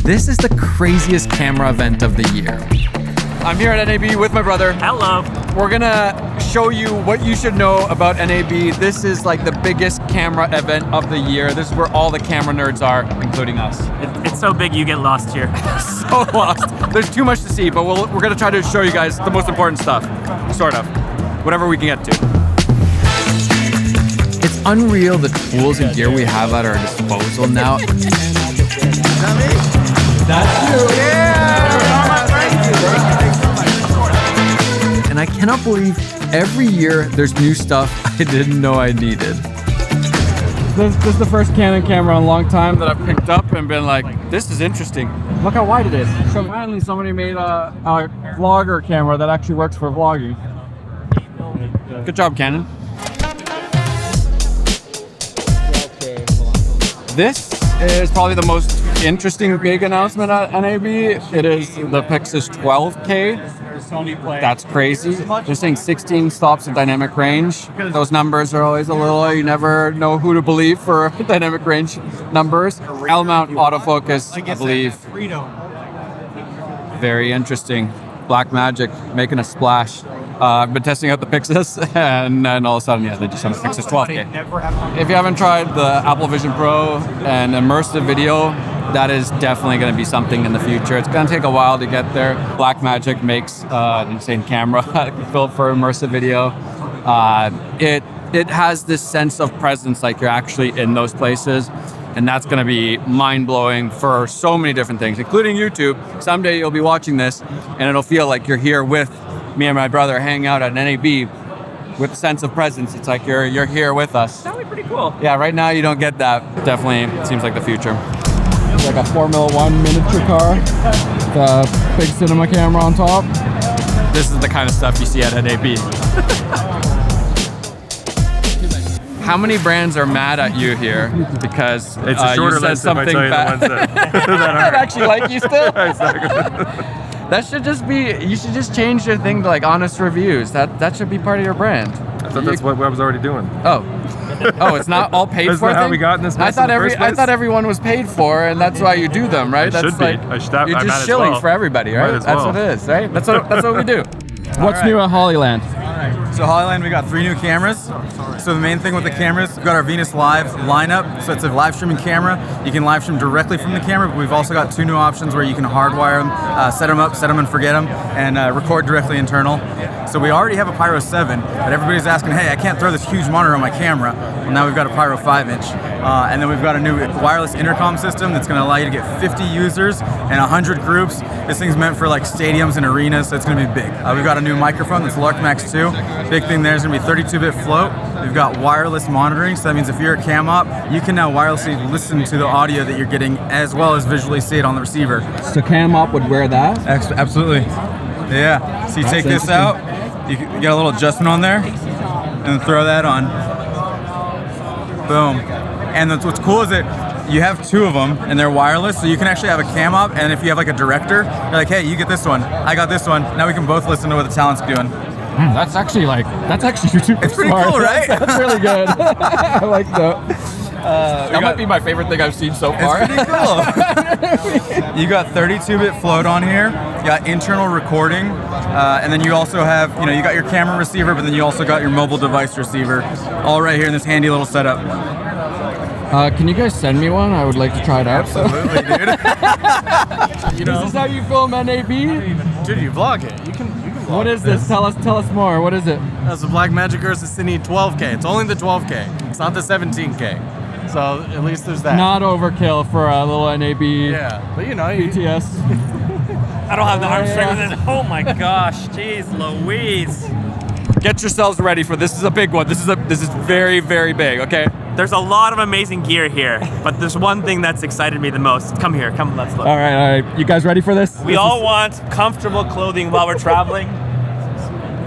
This is the craziest camera event of the year. I'm here at NAB with my brother. Hello. We're gonna show you what you should know about NAB. This is like the biggest camera event of the year. This is where all the camera nerds are, including us. It's so big you get lost here. So lost. There's too much to see, but we're gonna try to show you guys the most important stuff, sort of. Whatever we can get to. It's unreal the tools and gear we have at our disposal now. That's you. And I cannot believe every year there's new stuff I didn't know I needed. This is the first Canon camera in a long time that I've picked up and been like, this is interesting. Look how wide it is. So finally somebody made a vlogger camera that actually works for vlogging. Good job, Canon. This is probably the most interesting big announcement at NAB. It is the Pixis 12K. That's crazy. They're saying 16 stops of dynamic range. Those numbers are always a little, you never know who to believe for dynamic range numbers. L-mount autofocus, I believe. Very interesting. Blackmagic making a splash. I've been testing out the Pixis, and then all of a sudden, yeah, they just have a Pixis 12K. If you haven't tried the Apple Vision Pro and immersive video, that is definitely going to be something in the future. It's going to take a while to get there. Blackmagic makes an insane camera built for immersive video. It has this sense of presence, like you're actually in those places. And that's going to be mind-blowing for so many different things, including YouTube. Someday you'll be watching this, and it'll feel like you're here with me and my brother hanging out at NAB with a sense of presence. It's like you're here with us. That would be pretty cool. Yeah, right now you don't get that. Definitely seems like the future. It's like a Formula One miniature car, the big cinema camera on top. This is the kind of stuff you see at NAB. How many brands are mad at you here because it's a shorter you said list something if I tell you bad? the ones that actually like you still? Exactly. That should just be, you should just change your thing to like honest reviews. That should be part of your brand. I thought that's what I was already doing. Oh, it's not all paid That's for. not how we got in this mess I in the first place? thought everyone was paid for, and that's why you do them, right? It That's should be. like, I you're might just as shilling well. for everybody, right? Might as That's well. what it is, right? That's what we do. What's new at Hollyland? So Hollyland, we got 3 new cameras. So the main thing with the cameras, we've got our Venus Live lineup. So it's a live streaming camera. You can live stream directly from the camera, but we've also got 2 new options where you can hardwire them, set them up, set them and forget them, and record directly internal. So we already have a Pyro 7, but everybody's asking, hey, I can't throw this huge monitor on my camera. Well, now we've got a Pyro 5-inch. And then we've got a new wireless intercom system that's going to allow you to get 50 users and 100 groups. This thing's meant for like stadiums and arenas, so it's going to be big. We've got a new microphone that's Lark Max 2. Big thing there is going to be 32-bit float. We've got wireless monitoring, so that means if you're a cam op, you can now wirelessly listen to the audio that you're getting as well as visually see it on the receiver. So Cam Op would wear that? Absolutely. Yeah. So you take this out, you get a little adjustment on there, and then throw that on. Boom. And what's cool is that you have 2 of them, and they're wireless, so you can actually have a cam op, and if you have like a director, you're like, hey, you get this one, I got this one. Now we can both listen to what the talent's doing. That's actually super It's pretty smart. cool, right? That's really good. I like that. That might be my favorite thing I've seen so far. It's pretty cool. You got 32-bit float on here. You got internal recording, and then you also have, you got your camera receiver, but then you also got your mobile device receiver, all right here in this handy little setup. Can you guys send me one? I would like to try it out. Absolutely, dude. This is how you film NAB? Dude, you vlog it. You can vlog What is this? Tell us more. What is it? That's the Blackmagic Ursa Cine 12K. It's only the 12K. It's not the 17K. So at least there's that. Not overkill for a little NAB Yeah, but BTS. I don't have the arm strength with this. Oh my gosh, jeez Louise. Get yourselves ready for this. Is a big one. This is very, very big, okay? There's a lot of amazing gear here, but there's one thing that's excited me the most. Come here, come, let's look. All right. You guys ready for this? We all want comfortable clothing while we're traveling.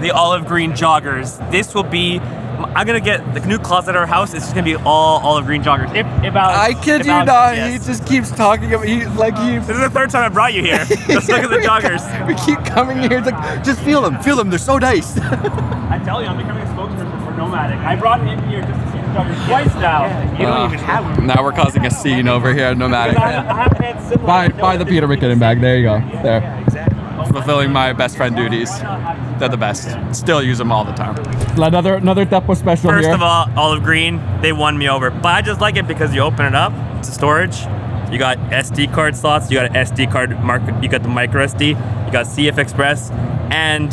The olive green joggers. This will be, I'm gonna get the new closet at our house. It's just gonna be all olive green joggers. I kid you not. Yes. He just keeps talking about. This is the 3rd time I brought you here. Let's look at the joggers. We keep coming here. It's like, just feel them. They're so nice. I tell you, I'm becoming a spokesperson for Nomadic. I brought him here just to see the Twice now. You don't even have one. Now we're causing a scene over here at Nomadic. I haven't had similar. Buy the Peter McKinnon bag. There you go. There. Fulfilling my best friend duties. They're the best. Still use them all the time. Another Tepo special First here. of all, olive green, they won me over. But I just like it because you open it up to storage. You got SD card slots, you got an SD card you got the micro SD, you got CF Express, and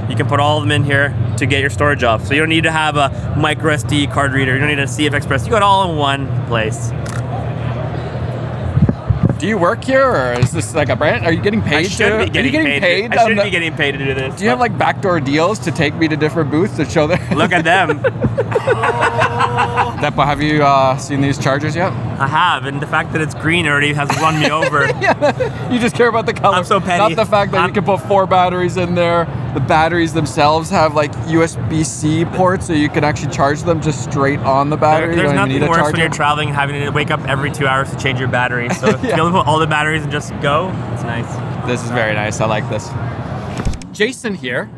you can put all of them in here to get your storage off. So you don't need to have a micro SD card reader, you don't need a CF Express, you got it all in one place. Do you work here, or is this like a brand? Are you getting paid? I should be getting paid. I should be getting paid to do this. Do you have like backdoor deals to take me to different booths to show them? Look at them. Depa, have you seen these chargers yet? I have, and the fact that it's green already has run me over. You just care about the color. I'm so petty. Not the fact that you can put 4 batteries in there. The batteries themselves have like USB-C ports, so you can actually charge them just straight on the battery. There's you don't even nothing need a worse charger. when you're traveling and having to wake up every 2 hours to change your battery. So if you can put all the batteries and just go, it's nice. This is very nice. I like this. Jason here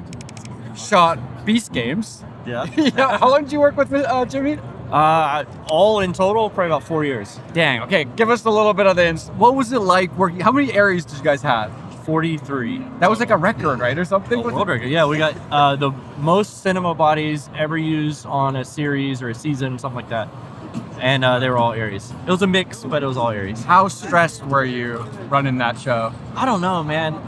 shot Beast Games. Yeah. Yeah. How long did you work with Jimmy? All in total, probably about 4 years. Dang. Okay, give us a little bit of the. What was it like working? How many areas did you guys have? 43. That was like a record, right, or something? World record. Yeah, we got the most cinema bodies ever used on a series or a season, something like that. And they were all Aries. It was a mix, but it was all Aries. How stressed were you running that show? I don't know, man.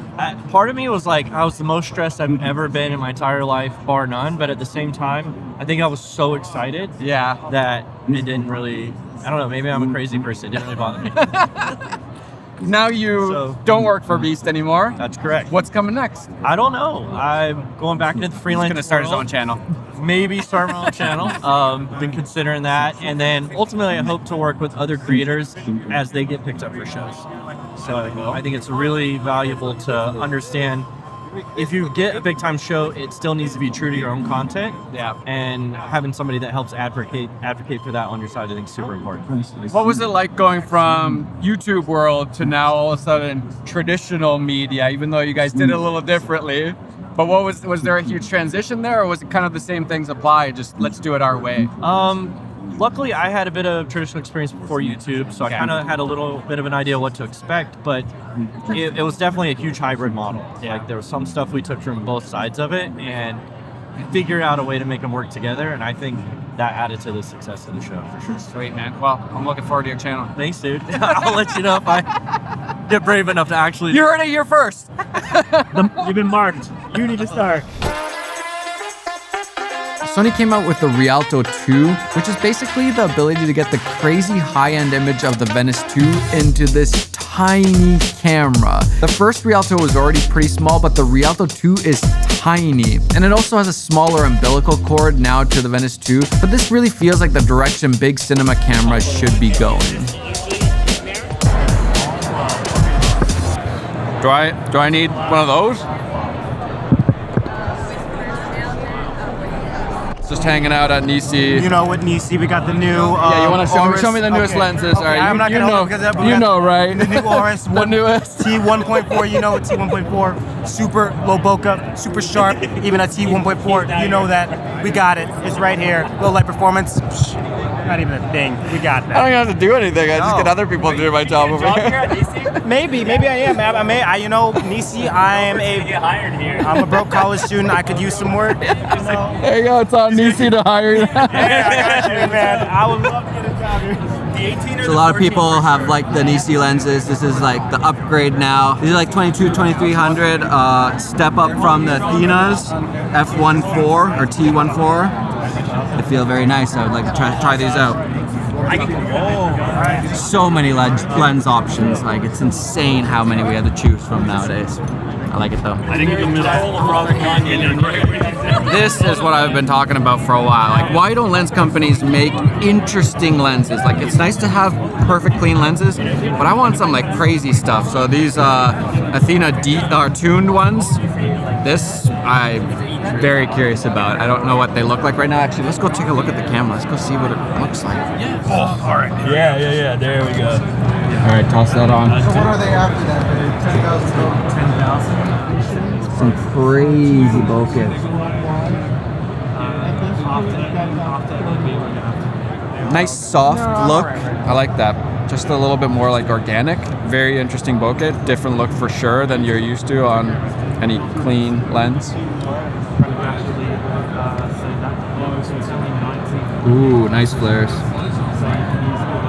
Part of me was like, I was the most stressed I've ever been in my entire life, bar none. But at the same time, I think I was so excited that it didn't really, I don't know, maybe I'm a crazy person. It didn't really bother me. Now you don't work for Beast anymore. That's correct. What's coming next? I don't know. I'm going back into the freelance. He's gonna start his world. own channel. Maybe start my own channel. Been considering that, and then ultimately I hope to work with other creators as they get picked up for shows. So I think it's really valuable to understand if you get a big time show, it still needs to be true to your own content. Yeah. And having somebody that helps advocate for that on your side, I think is super important. What was it like going from YouTube world to now all of a sudden traditional media, even though you guys did it a little differently? But was there a huge transition there, or was it kind of the same things apply, just let's do it our way? Luckily, I had a bit of traditional experience before YouTube, so I kind of had a little bit of an idea what to expect, but it was definitely a huge hybrid model. Like, there was some stuff we took from both sides of it and figured out a way to make them work together, and I think that added to the success of the show, for sure. Sweet, man. Well, I'm looking forward to your channel. Thanks, dude. I'll let you know if I get brave enough to actually... You heard it here first. You've been marked. You need to start. Sony came out with the Rialto 2, which is basically the ability to get the crazy high-end image of the Venice 2 into this tiny camera. The first Rialto was already pretty small, but the Rialto 2 is tiny. And it also has a smaller umbilical cord now to the Venice 2, but this really feels like the direction big cinema cameras should be going. Do I need one of those? Just hanging out at Nisi. You know, with Nisi, we got the new. Yeah, you want to show me the newest okay. lenses? Okay, All right, I'm not gonna hold it because you know, right? The new Oris, the newest T1.4. You know, T1.4, super low bokeh, super sharp. Even at T1.4, you know that we got it. It's right here. Low light performance. Not even a thing. We got that. I don't have to do anything. I just get other people to do my job over here. Maybe I am. You know, Nisi, I'm a broke college student. I could use some work. There you go. It's on Nisi to hire you. Yeah, I got you, man. I would love to get a job here. So a lot of people have like the Nisi lenses. This is like the upgrade now. These are like 2300, step up from the Athena's F14 or T14. They feel very nice. I would like to try these out. So many lens options. Like, it's insane how many we have to choose from nowadays. I like it though. This is what I've been talking about for a while. Like, why don't lens companies make interesting lenses? Like, it's nice to have perfect clean lenses, but I want some like crazy stuff. So these Athena tuned ones, this I'm very curious about. I don't know what they look like right now. Actually, let's go take a look at the camera. Let's go see what it looks like. Oh, all right. Yeah. There we go. All right, toss that on. So what are they after that? 10,000. Some crazy bokeh. Nice soft look. I like that. Just a little bit more like organic. Very interesting bokeh. Different look for sure than you're used to on any clean lens. Ooh, nice flares.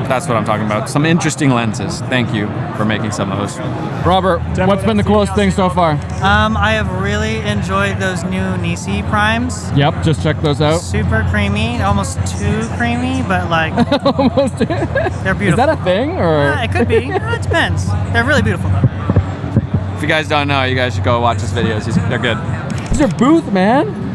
That's what I'm talking about. Some interesting lenses. Thank you for making some of those. Robert, what's been the coolest thing so far? I have really enjoyed those new Nisi primes. Yep, just check those out. Super creamy, almost too creamy, but like Almost. they're beautiful. Is that a thing or? It could be. It depends. They're really beautiful though. If you guys don't know, you guys should go watch his videos. They're good. It's your booth, man.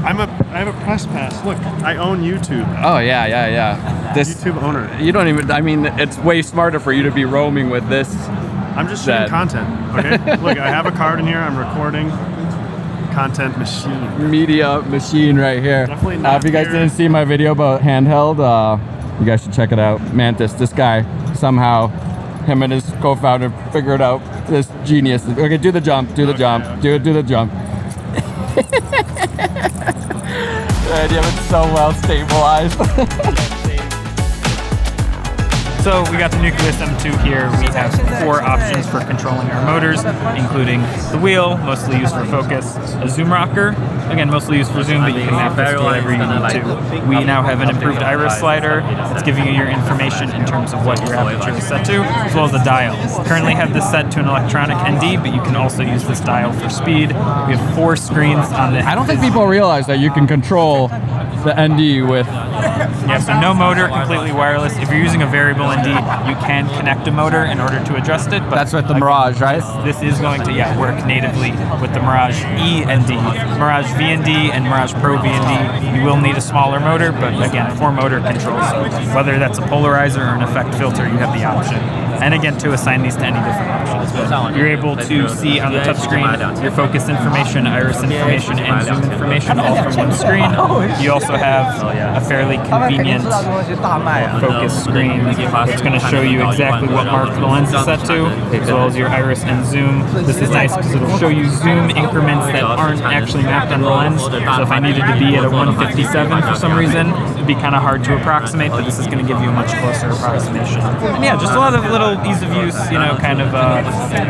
I have a press pass. Look, I own YouTube. Oh yeah. This YouTube owner. You don't even. I mean, it's way smarter for you to be roaming with this. I'm just shooting content. Okay. Look, I have a card in here. I'm recording. Content machine. Media machine right here. Definitely not if you guys didn't see my video about handheld, you guys should check it out. Mantis, this guy somehow, him and his co-founder figured out this genius. Okay, do the jump. Do the jump. Okay. Do the jump. And you have it so well stabilized. So we got the Nucleus M2 here. We have 4 options for controlling our motors, including the wheel, mostly used for focus, a zoom rocker, again, mostly used for zoom, but you can have this do whatever you need to. We now have an improved iris slider. It's giving you your information in terms of what your aperture is set to, as well as a dial. Currently have this set to an electronic ND, but you can also use this dial for speed. We have 4 screens on the... I don't think people realize that you can control the ND with... Yeah, so no motor, completely wireless. If you're using a variable ND, you can connect a motor in order to adjust it. But that's with the Mirage, right? This is going to work natively with the Mirage E ND. Mirage VND and Mirage Pro VND, you will need a smaller motor, but again, 4 motor control. So whether that's a polarizer or an effect filter, you have the option. And again, to assign these to any different options. But you're able to see on the touchscreen your focus information, iris information, and zoom information all from one screen. You also have a fairly convenient focus screen. It's going to show you exactly what mark the lens is set to, as well as your iris and zoom. This is nice because it'll show you zoom increments that aren't actually mapped on the lens. So if I needed to be at a 157 for some reason, it'd be kind of hard to approximate, but this is going to give you a much closer approximation. And yeah, just a lot of little ease of use, kind of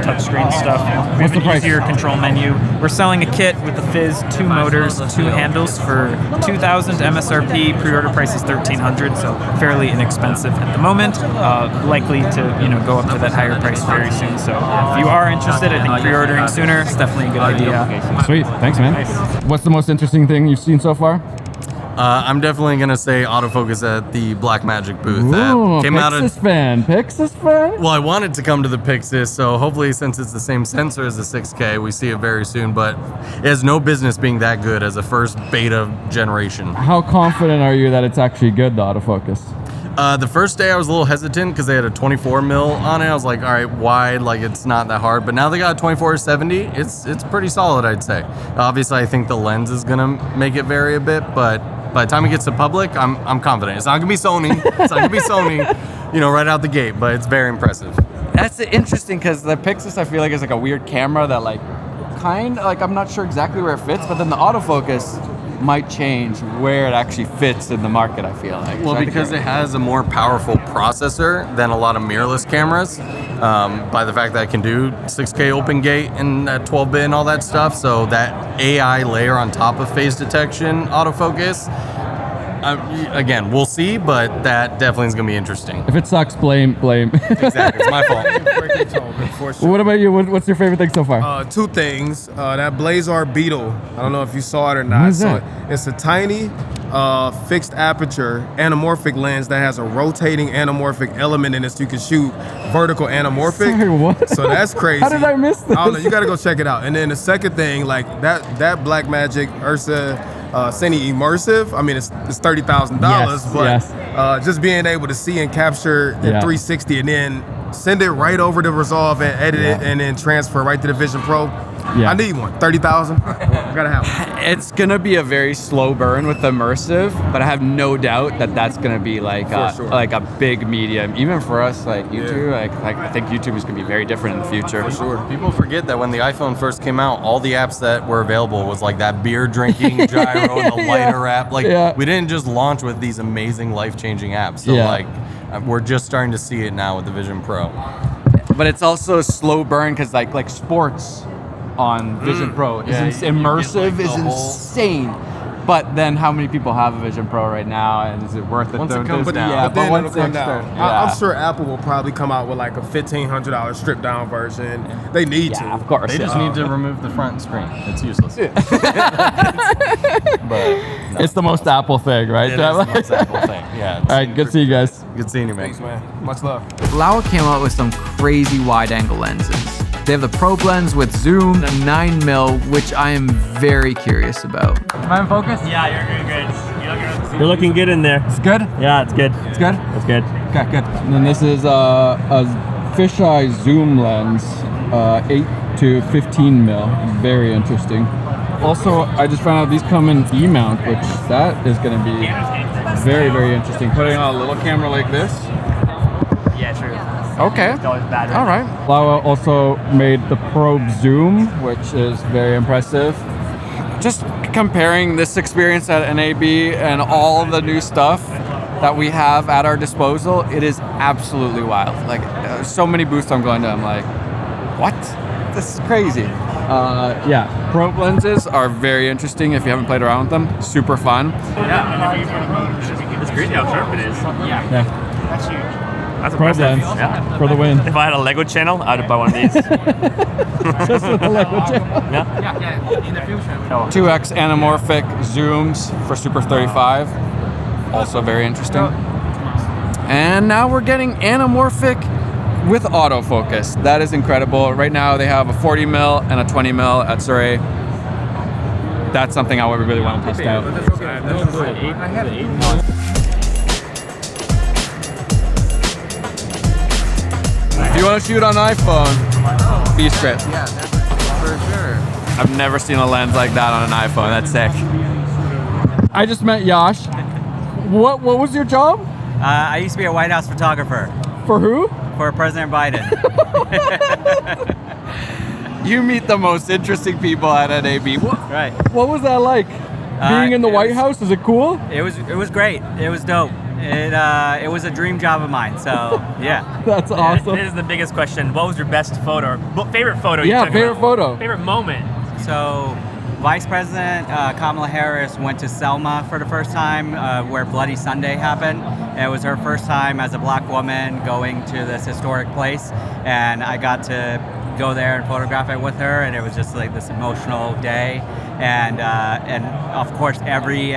touchscreen stuff. We have an easier control menu. We're selling a kit with the Fizz, 2 motors, 2 handles for $2,000 MSRP. Pre-order price is $1,300, so fairly inexpensive at the moment. Likely to go up to that higher price very soon. So if you are interested, I think pre-ordering sooner is definitely a good idea. Sweet, thanks, man. What's the most interesting thing you've seen so far? I'm definitely gonna say autofocus at the Blackmagic booth. Ooh, came out Pixis fan. Well, I wanted to come to the Pixis, so hopefully, since it's the same sensor as the 6K, we see it very soon. But it has no business being that good as a first beta generation. How confident are you that it's actually good, the autofocus? The first day I was a little hesitant because they had a 24 mil on it. I was like, all right, wide, like it's not that hard. But now they got a 24-70. It's pretty solid, I'd say. Obviously, I think the lens is gonna make it vary a bit, but by the time it gets to public, I'm confident. It's not gonna be Sony. It's not gonna be Sony, right out the gate. But it's very impressive. That's interesting because the Pixis, I feel like, is like a weird camera that I'm not sure exactly where it fits, but then the autofocus might change where it actually fits in the market, I feel like. Well, because it has a more powerful processor than a lot of mirrorless cameras, by the fact that it can do 6K open gate and 12-bit and all that stuff, so that AI layer on top of phase detection autofocus, again, we'll see, but that definitely is going to be interesting. If it sucks, blame. Exactly, it's my fault. What about you? What's your favorite thing so far? 2 things. That Blazar Beetle. I don't know if you saw it or not. What is that? It's a tiny fixed aperture anamorphic lens that has a rotating anamorphic element in it, so you can shoot vertical anamorphic. Sorry, what? So that's crazy. How did I miss this? I don't know. You got to go check it out. And then the second thing, like that Blackmagic Ursa Cine Immersive. I mean, it's $30,000, but just being able to see and capture in 360 and then send it right over to Resolve and edit it and then transfer right to the Vision Pro. I need one. 30,000. Gotta have one. It's gonna be a very slow burn with immersive, but I have no doubt that that's gonna be like like a big medium, even for us like YouTube. Like I think YouTube is gonna be very different in the future. For sure. People forget that when the iPhone first came out, all the apps that were available was like that beer drinking gyro and the lighter app. Like we didn't just launch with these amazing life-changing apps. So like we're just starting to see it now with the Vision Pro. But it's also a slow burn because like sports on Vision Pro is immersive, is insane. But then how many people have a Vision Pro right now, and is it worth it? Once it comes down. Yeah, But then once it'll come down. yeah. I'm sure Apple will probably come out with like a $1,500 stripped down version. They need to. Of course. They just need to remove the front screen. It's useless. But it's the most Apple thing, right? It is the most Apple thing. Yeah. All right, good to see you guys. Good seeing you, man. Thanks, man. Much love. Laowa came out with some crazy wide-angle lenses. They have the probe lens with zoom, a 9mm, which I am very curious about. Am I in focus? Yeah, you're doing great. You're looking good in there. It's good? Yeah, it's good. It's good? It's good. Okay, good. And then this is a fisheye zoom lens, 8 to 15mm. Very interesting. Also, I just found out these come in E-mount, which that is going to be very, very interesting. Putting on a little camera like this. Yeah, true. Okay. All right. Laowa also made the probe zoom, which is very impressive. Just comparing this experience at NAB and all the new stuff that we have at our disposal, it is absolutely wild. Like so many booths I'm going to, I'm like, what? This is crazy. Yeah, probe lenses are very interesting if you haven't played around with them. Super fun. Yeah. It's crazy how sharp it is. Yeah. That's huge. That's Probe impressive. lens Yeah. for the win. If I had a Lego channel, I'd buy one of these. Just with the Lego channel. Yeah. In the future. 2x anamorphic zooms for Super 35. Also very interesting. And now we're getting anamorphic with autofocus. That is incredible. Right now they have a 40mm and a 20mm at Surrey. That's something I would really want to test out. If you want to shoot on iPhone, be stripped. Yeah, for sure. I've never seen a lens like that on an iPhone. That's sick. I just met Yash. What was your job? I used to be a White House photographer. For who? For President Biden. You meet the most interesting people at NAB. Right. What was that like? Being in the White House, is it cool? It was great. It was dope. It was a dream job of mine. So yeah. That's awesome. This is the biggest question. What was your best photo? Favorite photo? You Yeah, took favorite photo. Favorite moment. So, Vice President Kamala Harris went to Selma for the first time, where Bloody Sunday happened. It was her first time as a black woman going to this historic place, and I got to go there and photograph it with her, and it was just like this emotional day. And of course, every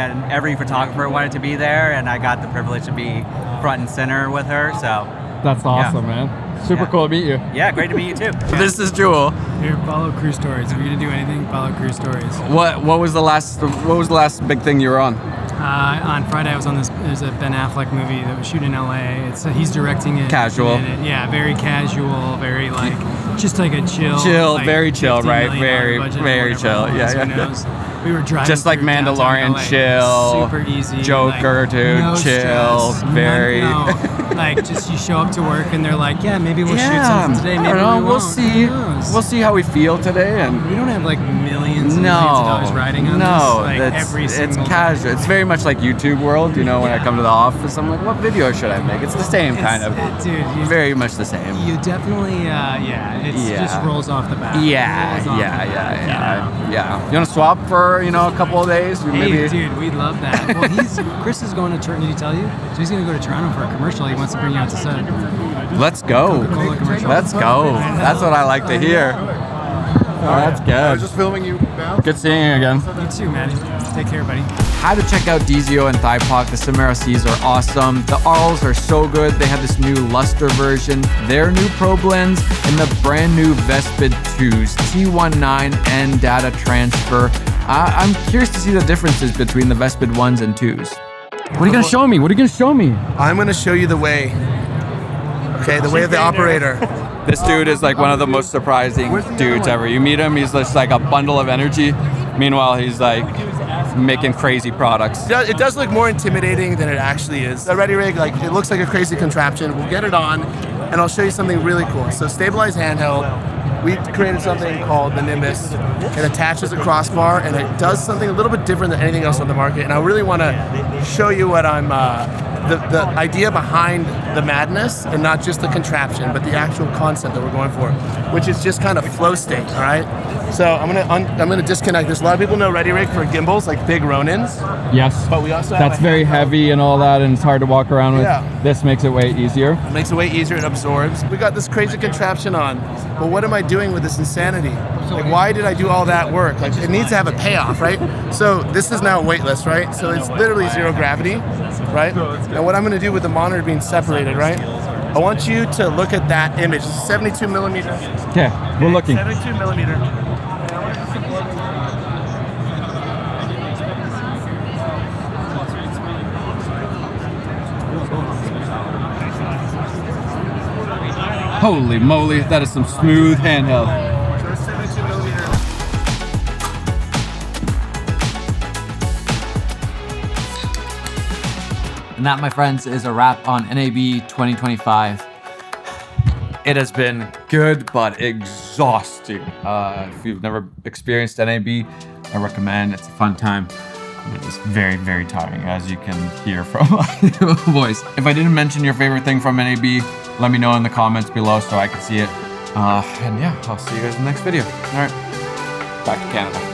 photographer wanted to be there, and I got the privilege to be front and center with her. So that's awesome, man. Super cool to meet you. Yeah, great to meet you too. This is Jewel. Here, follow Crew Stories. If you're gonna do anything, follow Crew Stories. What was the last big thing you were on? On Friday, I was on this. There's a Ben Affleck movie that was shooting in LA. He's directing it. Casual. Yeah, very casual. Very like just like a chill. Like very chill, $50 right? million budget, Very chill. who Yeah. knows? We were driving. Just like through downtown Mandalorian, LA. chill. Super easy. Joker, like, dude, no chill. stress, Very. No, like just you show up to work and they're like, yeah, maybe we'll shoot Yeah, something today. Maybe I don't know. we We'll won't. see. Who knows? We'll see how we feel today, and We don't have like millions and millions of dollars riding on this. Like every it's single casual. It's very much like YouTube world. You know, when I come to the office, I'm like, what video should I make? It's the same kind of. Dude, Very much the same. you definitely, it just rolls off the bat. Yeah. You want to swap for a couple of days? Hey, dude, we'd love that. Well, Chris is going to Toronto. Did he tell you? So he's going to go to Toronto for a commercial. He wants to bring you out to set. Let's go. Coca-Cola commercial. Let's go. That's what I like to hear. That's good. I was just filming you now. Good seeing you again. You too, Maddie. Take care, buddy. Had to check out Dizio and Thighpock. The Samara Cs are awesome. The Arls are so good. They have this new luster version, their new probe lens, and the brand new Vespid 2s, T19 and data transfer. I'm curious to see the differences between the Vespid 1s and 2s. What are you going to show me? I'm going to show you the way. Okay, the way of the operator. This dude is like one of the most surprising dudes ever. You meet him, he's just like a bundle of energy. Meanwhile, he's like making crazy products. It does look more intimidating than it actually is. The Ready Rig, like, it looks like a crazy contraption. We'll get it on, and I'll show you something really cool. So stabilized handheld, we created something called the Nimbus. It attaches a crossbar, and it does something a little bit different than anything else on the market. And I really want to show you what I'm, the idea behind the madness, and not just the contraption, but the actual concept that we're going for, which is just kind of flow state, all right? So I'm gonna disconnect this. A lot of people know Ready Rig for gimbals, like big Ronins. Yes. But we also That's have very heavy and all that, and it's hard to walk around with. Yeah. This makes it way easier. It makes it way easier, it absorbs. We got this crazy contraption on, but what am I doing with this insanity? Like, why did I do all that work? Like, it needs to have a payoff, right? So this is now weightless, right? So it's literally zero gravity, right? And what I'm gonna do with the monitor being separated, right? I want you to look at that image, 72 millimeter. Okay, we're looking. 72 millimeter. Holy moly, that is some smooth handheld. And that, my friends, is a wrap on NAB 2025. It has been good, but exhausting. If you've never experienced NAB, I recommend. It's a fun time. It's very, very tiring, as you can hear from my voice. If I didn't mention your favorite thing from NAB, let me know in the comments below so I can see it. And yeah, I'll see you guys in the next video. All right, back to Canada.